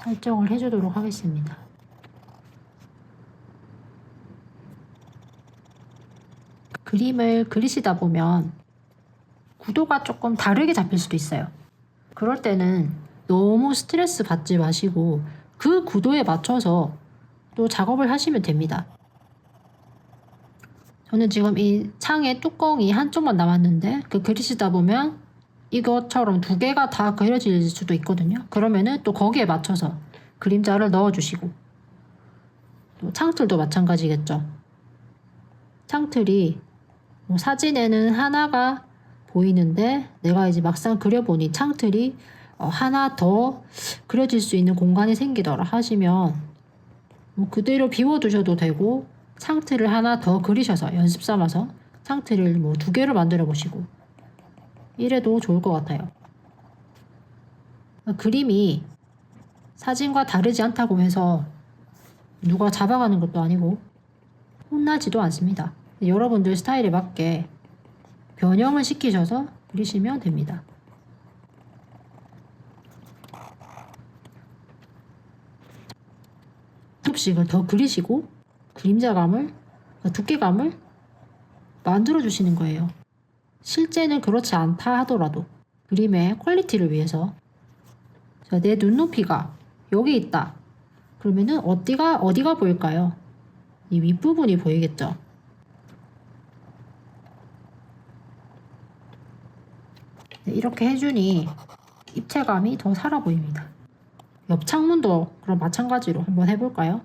설정을 해주도록 하겠습니다. 그림을 그리시다 보면 구도가 조금 다르게 잡힐 수도 있어요. 그럴 때는 너무 스트레스 받지 마시고 그 구도에 맞춰서 또 작업을 하시면 됩니다. 저는 지금 이 창의 뚜껑이 한쪽만 남았는데 그리시다 보면 이것처럼 두 개가 다 그려질 수도 있거든요. 그러면은 또 거기에 맞춰서 그림자를 넣어주시고, 또 창틀도 마찬가지겠죠. 창틀이 뭐 사진에는 하나가 보이는데 내가 이제 막상 그려보니 창틀이 하나 더 그려질 수 있는 공간이 생기더라 하시면 뭐 그대로 비워두셔도 되고, 창틀을 하나 더 그리셔서 연습 삼아서 창틀을 뭐 2개를 만들어 보시고 이래도 좋을 것 같아요. 그림이 사진과 다르지 않다고 해서 누가 잡아가는 것도 아니고 혼나지도 않습니다. 여러분들 스타일에 맞게 변형을 시키셔서 그리시면 됩니다. 조금씩을 더 그리시고 그림자감을, 두께감을 만들어 주시는 거예요. 실제는 그렇지 않다 하더라도 그림의 퀄리티를 위해서. 자, 내 눈높이가 여기 있다. 그러면은 어디가 보일까요? 이 윗부분이 보이겠죠? 네, 이렇게 해주니 입체감이 더 살아 보입니다. 옆 창문도 그럼 마찬가지로 한번 해볼까요?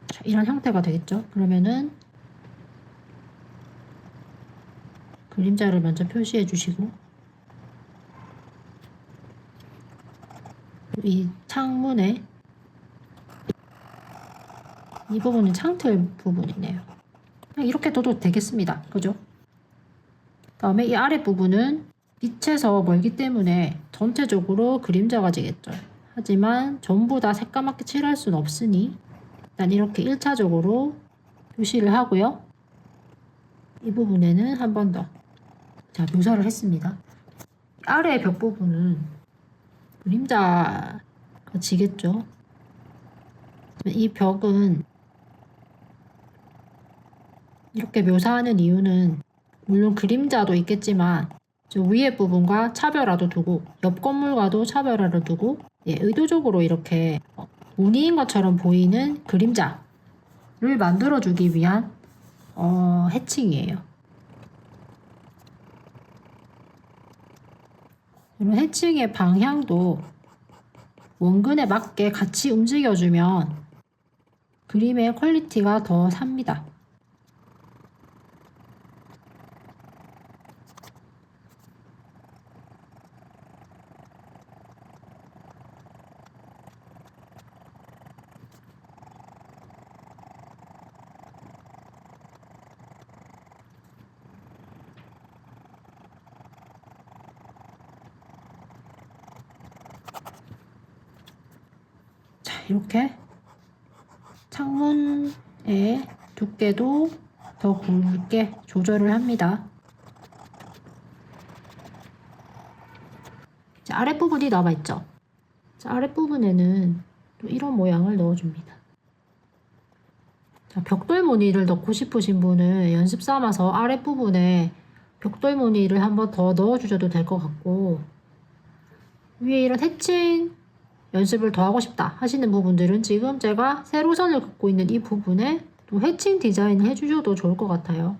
자, 이런 형태가 되겠죠? 그러면은 그림자를 먼저 표시해 주시고, 이 창문에 이 부분은 창틀 부분이네요. 그냥 이렇게 둬도 되겠습니다. 그죠? 다음에 이 아래 부분은 빛에서 멀기 때문에 전체적으로 그림자가 지겠죠. 하지만 전부 다 새까맣게 칠할 수는 없으니 일단 이렇게 1차적으로 표시를 하고요. 이 부분에는 한 번 더 묘사를 했습니다. 아래 벽 부분은 그림자가 지겠죠. 이 벽은 이렇게 묘사하는 이유는 물론 그림자도 있겠지만 저 위에 부분과 차별화도 두고 옆 건물과도 차별화를 두고 의도적으로 이렇게 무늬인 것처럼 보이는 그림자를 만들어주기 위한 해칭이에요. 이런 해칭의 방향도 원근에 맞게 같이 움직여주면 그림의 퀄리티가 더 삽니다. 이렇게 창문의 두께도 더 굵게 조절을 합니다. 자, 아랫부분이 남아있죠. 자, 아랫부분에는 또 이런 모양을 넣어줍니다. 자, 벽돌 무늬를 넣고 싶으신 분은 연습 삼아서 아랫부분에 벽돌 무늬를 한번 더 넣어주셔도 될 것 같고, 위에 이런 해칭 연습을 더 하고 싶다 하시는 부분들은 지금 제가 세로선을 긋고 있는 이 부분에 또 해칭 디자인을 해주셔도 좋을 것 같아요.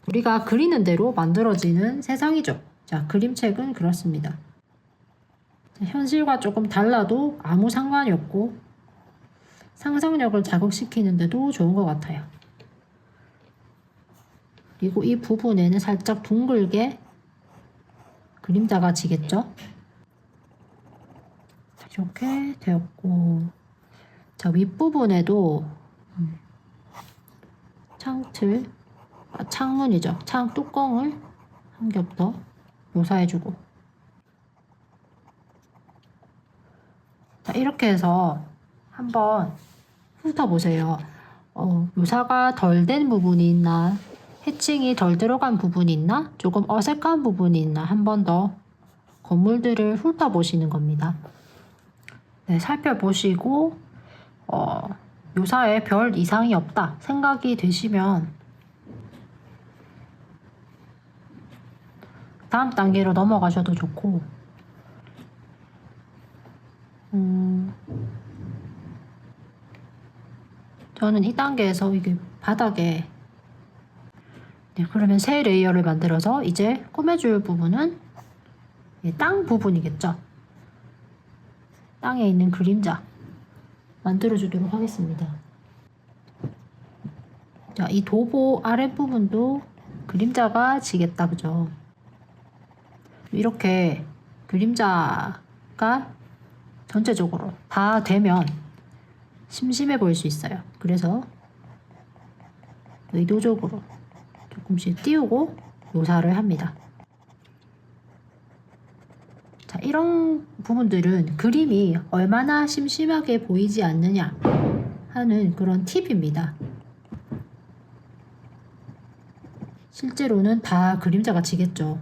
우리가 그리는 대로 만들어지는 세상이죠. 자, 그림책은 그렇습니다. 자, 현실과 조금 달라도 아무 상관이 없고 상상력을 자극시키는데도 좋은 것 같아요. 그리고 이 부분에는 살짝 둥글게 그림자가 지겠죠? 이렇게 되었고, 자, 윗부분에도 창문이죠. 창 뚜껑을 한 겹 더 묘사해주고. 자, 이렇게 해서 한번 훑어보세요. 묘사가 덜 된 부분이 있나, 해칭이 덜 들어간 부분이 있나, 조금 어색한 부분이 있나 한 번 더 건물들을 훑어보시는 겁니다. 네, 살펴보시고 묘사에 별 이상이 없다 생각이 되시면 다음 단계로 넘어가셔도 좋고, 저는 이 단계에서 이게 바닥에, 네, 그러면 새 레이어를 만들어서 이제 꾸며줄 부분은 땅 부분이겠죠. 땅에 있는 그림자 만들어주도록 하겠습니다. 자, 이 도보 아랫부분도 그림자가 지겠다, 그죠? 이렇게 그림자가 전체적으로 다 되면 심심해 보일 수 있어요. 그래서 의도적으로 조금씩 띄우고 묘사를 합니다. 자, 이런 부분들은 그림이 얼마나 심심하게 보이지 않느냐 하는 그런 팁입니다. 실제로는 다 그림자가 지겠죠.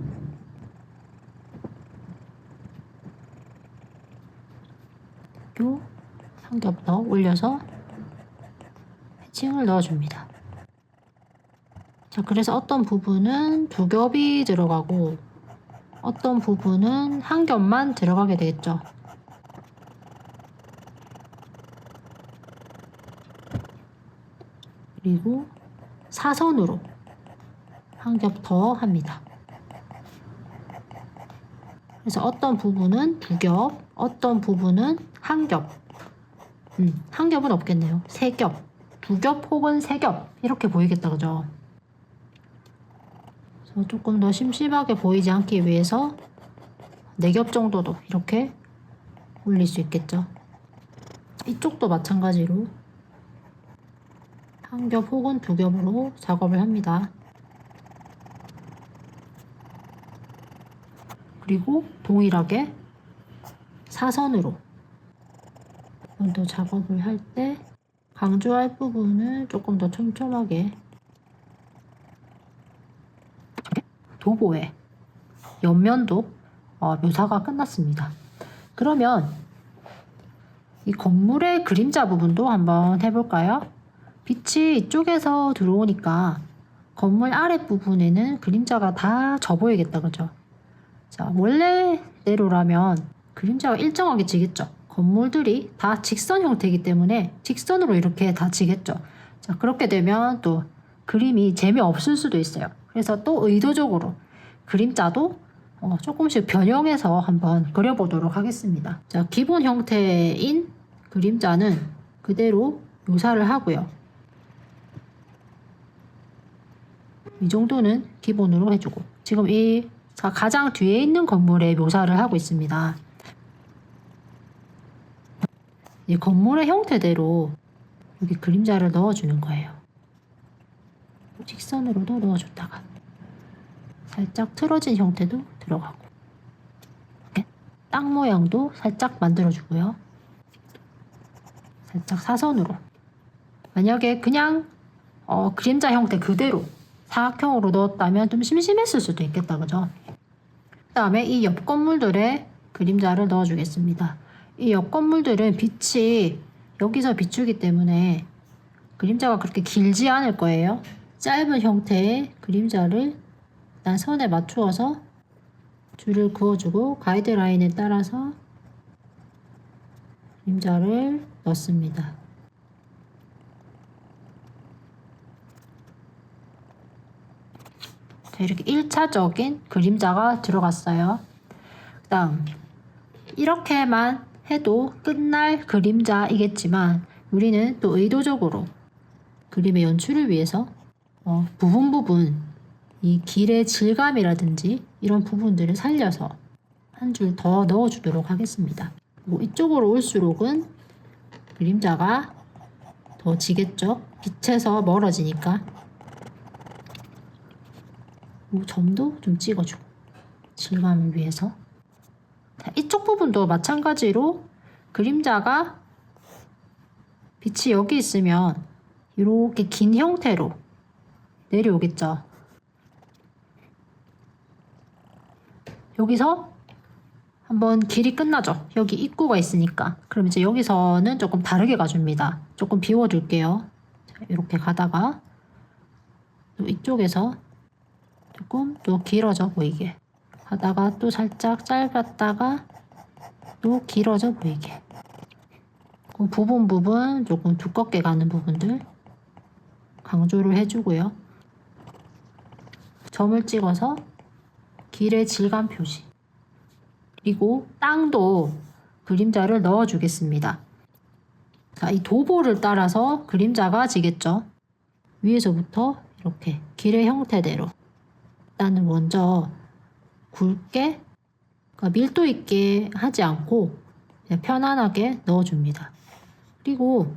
요 한 겹 더 올려서 해칭을 넣어줍니다. 자, 그래서 어떤 부분은 두 겹이 들어가고 어떤 부분은 한 겹만 들어가게 되겠죠. 그리고 사선으로 한 겹 더 합니다. 그래서 어떤 부분은 두 겹, 어떤 부분은 한 겹. 한 겹은 없겠네요. 세 겹, 두 겹 혹은 세 겹 이렇게 보이겠다, 그죠? 그래서 조금 더 심심하게 보이지 않기 위해서 네 겹 정도도 이렇게 올릴 수 있겠죠. 이쪽도 마찬가지로 한 겹 혹은 두 겹으로 작업을 합니다. 그리고 동일하게 사선으로 또 작업을 할 때 강조할 부분을 조금 더 촘촘하게, 도보의 옆면도 묘사가 끝났습니다. 그러면 이 건물의 그림자 부분도 한번 해볼까요? 빛이 이쪽에서 들어오니까 건물 아랫부분에는 그림자가 다 져 보이겠다, 그죠? 자, 원래대로라면 그림자가 일정하게 지겠죠. 건물들이 다 직선 형태이기 때문에 직선으로 이렇게 다 지겠죠. 자, 그렇게 되면 또 그림이 재미없을 수도 있어요. 그래서 또 의도적으로 그림자도 조금씩 변형해서 한번 그려보도록 하겠습니다. 자, 기본 형태인 그림자는 그대로 묘사를 하고요. 이 정도는 기본으로 해주고, 지금 이 가장 뒤에 있는 건물의 묘사를 하고 있습니다. 이 건물의 형태대로 여기 그림자를 넣어주는 거예요. 직선으로도 넣어줬다가 살짝 틀어진 형태도 들어가고, 땅 모양도 살짝 만들어주고요. 살짝 사선으로, 만약에 그냥 그림자 형태 그대로 사각형으로 넣었다면 좀 심심했을 수도 있겠다, 그죠? 그 다음에 이 옆 건물들의 그림자를 넣어주겠습니다. 이 옆 건물들은 빛이 여기서 비추기 때문에 그림자가 그렇게 길지 않을 거예요. 짧은 형태의 그림자를 일단 선에 맞추어서 줄을 그어주고 가이드라인에 따라서 그림자를 넣습니다. 자, 이렇게 1차적인 그림자가 들어갔어요. 그 다음 이렇게만 해도 끝날 그림자이겠지만 우리는 또 의도적으로 그림의 연출을 위해서 부분 이 길의 질감이라든지 이런 부분들을 살려서 한 줄 더 넣어주도록 하겠습니다. 그리고 이쪽으로 올수록은 그림자가 더 지겠죠. 빛에서 멀어지니까. 이 점도 좀 찍어주고 질감을 위해서. 자, 이쪽 부분도 마찬가지로 그림자가 빛이 여기 있으면 이렇게 긴 형태로 내려오겠죠. 여기서 한번 길이 끝나죠. 여기 입구가 있으니까. 그럼 이제 여기서는 조금 다르게 가줍니다. 조금 비워줄게요. 자, 이렇게 가다가 또 이쪽에서 조금 또 길어져 보이게 하다가 또 살짝 짧았다가 또 길어져 보이게. 그 부분 조금 두껍게 가는 부분들 강조를 해주고요. 점을 찍어서 길의 질감 표시. 그리고 땅도 그림자를 넣어주겠습니다. 자, 이 도보를 따라서 그림자가 지겠죠. 위에서부터 이렇게 길의 형태대로 일단은 먼저 굵게, 그러니까 밀도 있게 하지 않고 그냥 편안하게 넣어줍니다. 그리고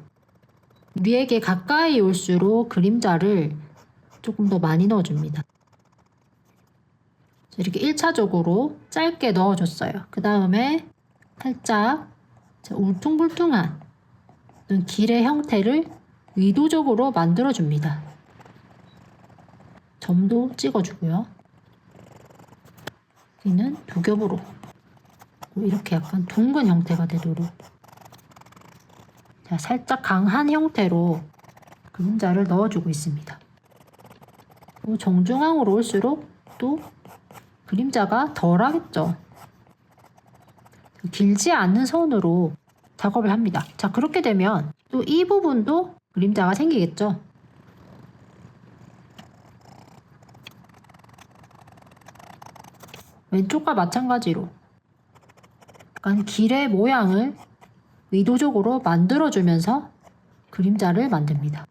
우리에게 가까이 올수록 그림자를 조금 더 많이 넣어줍니다. 이렇게 1차적으로 짧게 넣어줬어요. 그 다음에 살짝 울퉁불퉁한 길의 형태를 의도적으로 만들어줍니다. 점도 찍어주고요. 여기는 두 겹으로 이렇게 약간 둥근 형태가 되도록 살짝 강한 형태로 그림자를 넣어주고 있습니다. 정중앙으로 올수록 또 그림자가 덜하겠죠. 길지 않은 선으로 작업을 합니다. 자, 그렇게 되면 또 이 부분도 그림자가 생기겠죠. 왼쪽과 마찬가지로 약간 길의 모양을 의도적으로 만들어주면서 그림자를 만듭니다.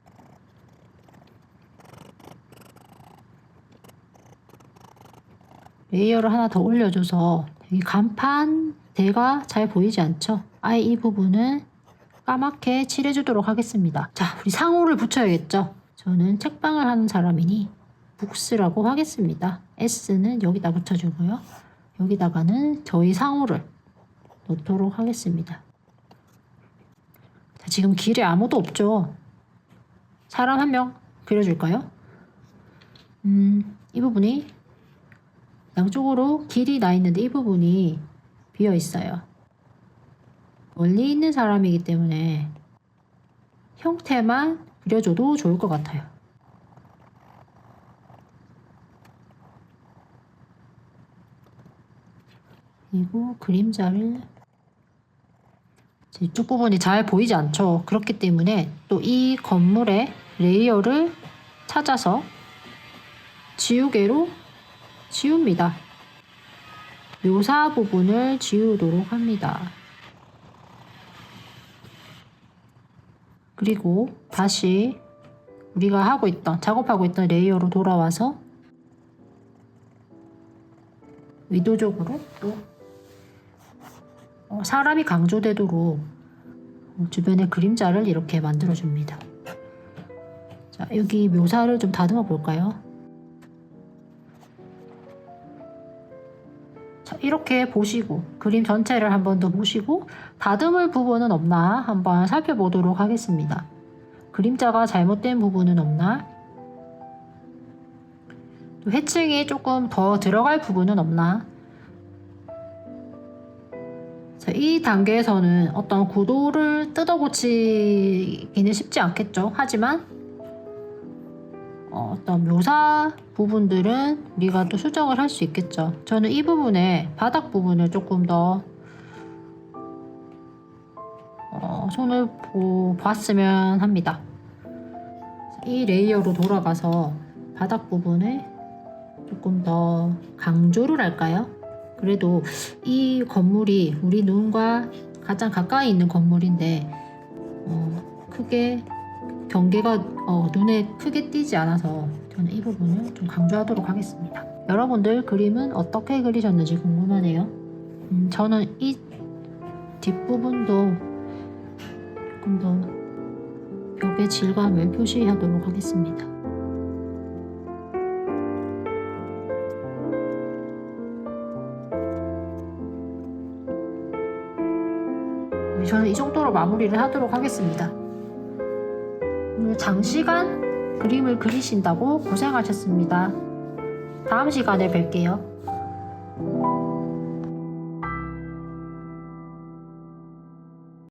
레이어를 하나 더 올려줘서 이 간판대가 잘 보이지 않죠? 아예 이 부분은 까맣게 칠해주도록 하겠습니다. 자, 우리 상호를 붙여야겠죠? 저는 책방을 하는 사람이니 북스라고 하겠습니다. S는 여기다 붙여주고요. 여기다가는 저희 상호를 넣도록 하겠습니다. 자, 지금 길에 아무도 없죠? 사람 한 명 그려줄까요? 이 부분이 양쪽으로 길이 나 있는데 이 부분이 비어 있어요. 멀리 있는 사람이기 때문에 형태만 그려줘도 좋을 것 같아요. 그리고 그림자를 이쪽 부분이 잘 보이지 않죠. 그렇기 때문에 또 이 건물의 레이어를 찾아서 지우개로 지웁니다. 묘사 부분을 지우도록 합니다. 그리고 다시 우리가 작업하고 있던 레이어로 돌아와서 의도적으로 또 사람이 강조되도록 주변에 그림자를 이렇게 만들어줍니다. 자, 여기 묘사를 좀 다듬어 볼까요? 자, 이렇게 보시고 그림 전체를 한 번 더 보시고 다듬을 부분은 없나 한번 살펴보도록 하겠습니다. 그림자가 잘못된 부분은 없나? 또 해칭이 조금 더 들어갈 부분은 없나? 자, 이 단계에서는 어떤 구도를 뜯어 고치기는 쉽지 않겠죠. 하지만 어떤 묘사 부분들은 우리가 또 수정을 할 수 있겠죠. 저는 이 부분에 바닥 부분을 조금 더 손을 봤으면 합니다. 이 레이어로 돌아가서 바닥 부분에 조금 더 강조를 할까요? 그래도 이 건물이 우리 눈과 가장 가까이 있는 건물인데 크게 경계가 눈에 크게 띄지 않아서 저는 이 부분을 좀 강조하도록 하겠습니다. 여러분들 그림은 어떻게 그리셨는지 궁금하네요. 저는 이 뒷부분도 조금 더 벽의 질감을 표시하도록 하겠습니다. 저는 이 정도로 마무리를 하도록 하겠습니다. 장시간 그림을 그리신다고 고생하셨습니다. 다음 시간에 뵐게요.